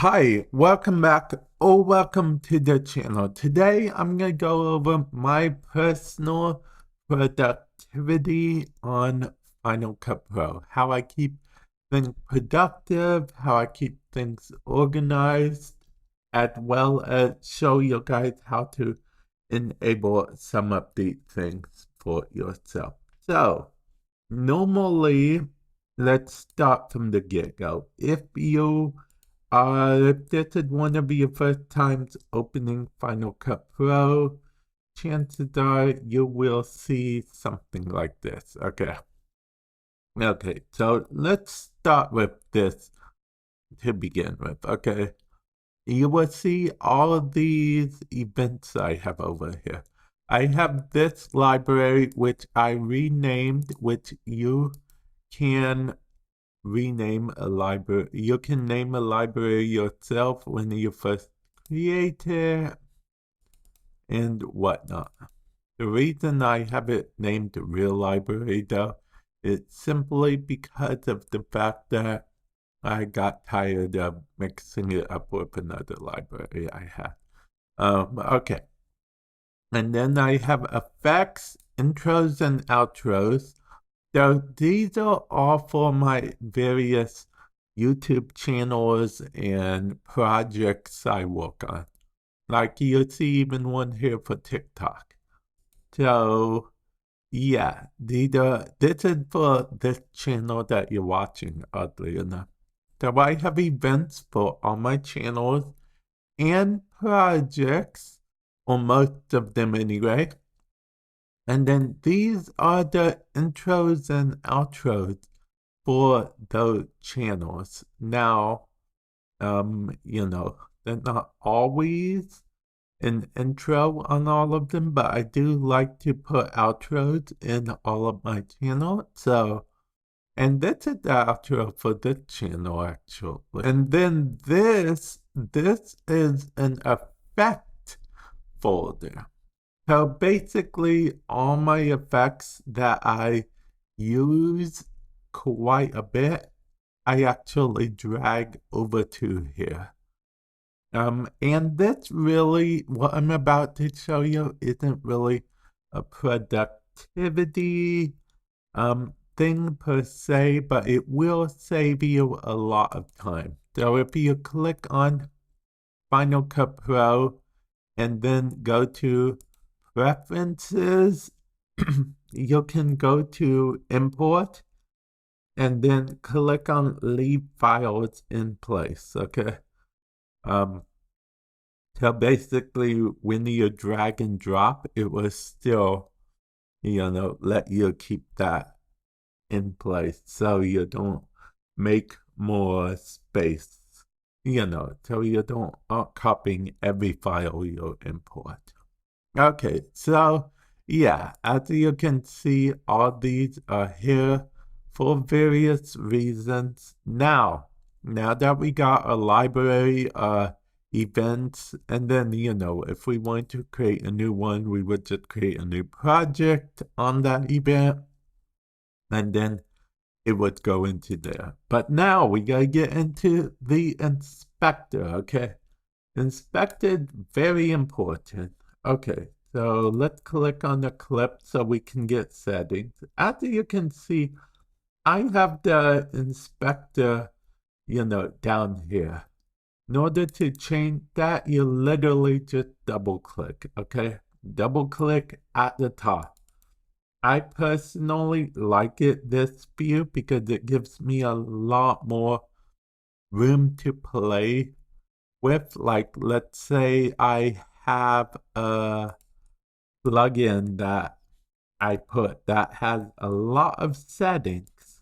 Hi, welcome back or welcome to the channel. Today I'm going to go over my personal productivity on Final Cut Pro. How I keep things productive, how I keep things organized, as well as show you guys how to enable some of these things for yourself. So, normally, let's start from the get-go. If this is one of your first times opening Final Cut Pro, chances are you will see something like this. Okay, so let's start with this to begin with, okay? You will see all of these events I have over here. I have this library, which I renamed, which you can rename a library. You can name a library yourself when you first create it and whatnot. The reason I have it named Real Library though is simply because of the fact that I got tired of mixing it up with another library I had. Okay. And then I have effects, intros, and outros. So these are all for my various YouTube channels and projects I work on. Like you'll see even one here for TikTok. So yeah, this is for this channel that you're watching, oddly enough. So I have events for all my channels and projects, or most of them anyway. And then these are the intros and outros for those channels. Now, they're not always an intro on all of them, but I do like to put outros in all of my channels. So, and this is the outro for this channel actually. And then this is an effect folder. So basically, all my effects that I use quite a bit, I actually drag over to here. And this really, what I'm about to show you isn't really a productivity thing per se, but it will save you a lot of time. So if you click on Final Cut Pro and then go to Preferences, you can go to Import and then click on Leave Files in Place, okay? So basically, when you drag and drop, it will still, let you keep that in place so you don't make more space, so you don't copying every file you import. Okay, so yeah, as you can see, all these are here for various reasons. Now that we got a library, events, and then, if we want to create a new one, we would just create a new project on that event, and then it would go into there. But now we gotta get into the inspector, okay? Inspector, very important. Okay, so let's click on the clip so we can get settings. As you can see, I have the inspector, down here. In order to change that, you literally just double click, okay? Double click at the top. I personally like this view because it gives me a lot more room to play with. Like, let's say I have a plugin that I put that has a lot of settings.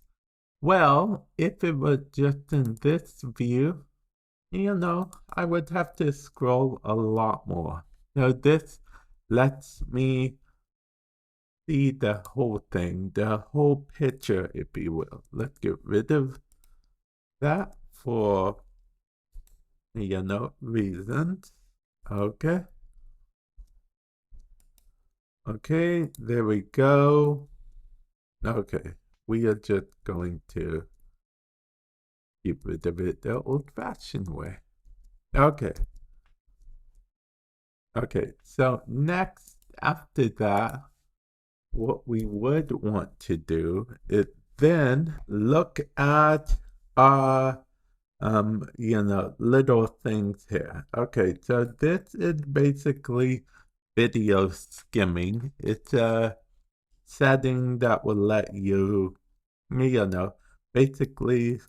Well, if it was just in this view, I would have to scroll a lot more. So this lets me see the whole thing, the whole picture, if you will. Let's get rid of that for, reasons. Okay. Okay, there we go. Okay, we are just going to get rid of it the old-fashioned way. Okay. Okay. So next, after that, what we would want to do is then look at our little things here. Okay, so this is basically video skimming. It's a setting that will let you, basically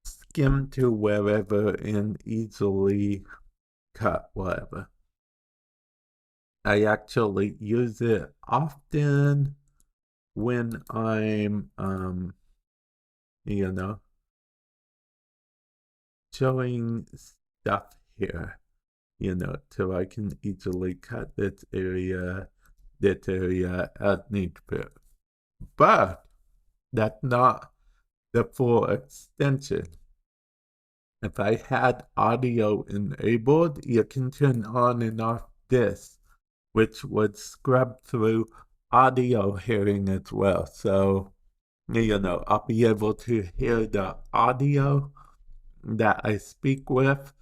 skim to wherever and easily cut whatever. I actually use it often when I'm, you know, showing stuff here, so I can easily cut this area as need be. But that's not the full extension. If I had audio enabled, you can turn on and off this, which would scrub through audio hearing as well. So, I'll be able to hear the audio that I speak with,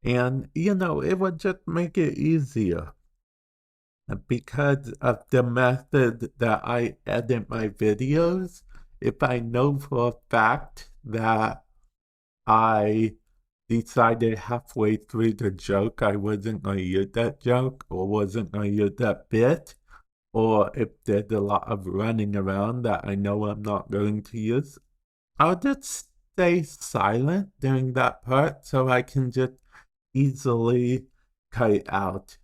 and, it would just make it easier. Because of the method that I edit my videos, if I know for a fact that I decided halfway through the joke I wasn't going to use that joke or wasn't going to use that bit, or if there's a lot of running around that I know I'm not going to use, I'll just stay silent during that part so I can just easily cut it out.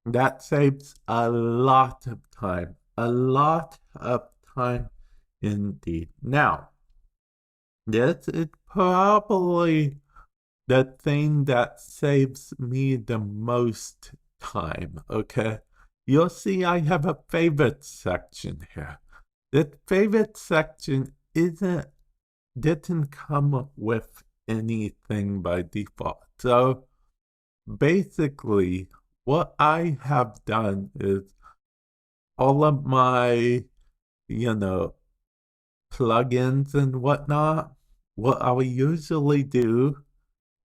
That saves a lot of time indeed. Now, this is probably the thing that saves me the most time, okay? You'll see I have a favorite section here. The favorite section didn't come with anything by default. So basically, what I have done is all of my, plugins and whatnot, what I will usually do,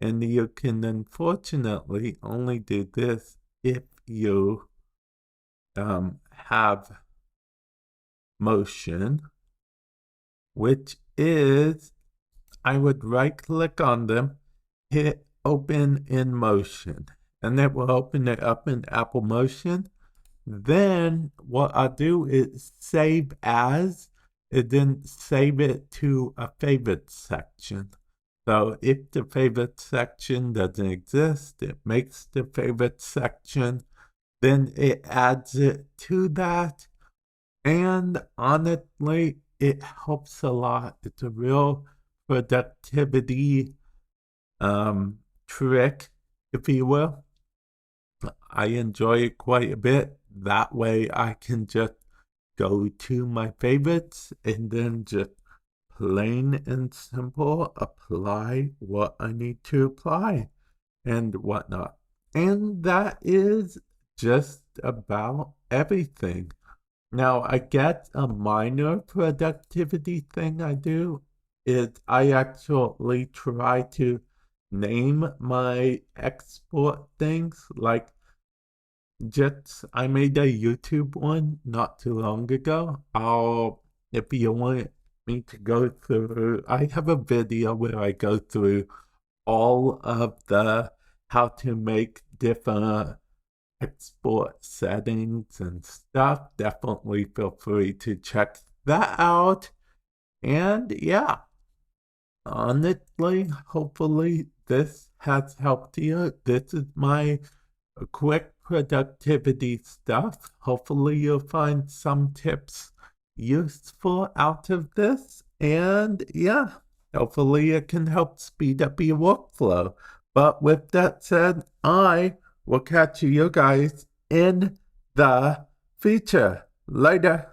and you can unfortunately only do this if you have motion, which is I would right click on them, hit open in motion, and it will open it up in Apple Motion. Then what I'll do is save as, and then save it to a favorite section. So if the favorite section doesn't exist, it makes the favorite section, then it adds it to that. And honestly, it helps a lot. It's a real productivity trick, if you will. I enjoy it quite a bit. That way I can just go to my favorites and then just plain and simple apply what I need to apply and whatnot. And that is just about everything. Now, I guess a minor productivity thing I do is I actually try to name my export things. Like, I made a YouTube one not too long ago. If you want me to go through, I have a video where I go through all of the how to make different export settings and stuff. Definitely feel free to check that out. And yeah, honestly, hopefully this has helped you. This is my quick productivity stuff. Hopefully you'll find some tips useful out of this. And yeah, hopefully it can help speed up your workflow. But with that said, I will catch you guys in the future. Later.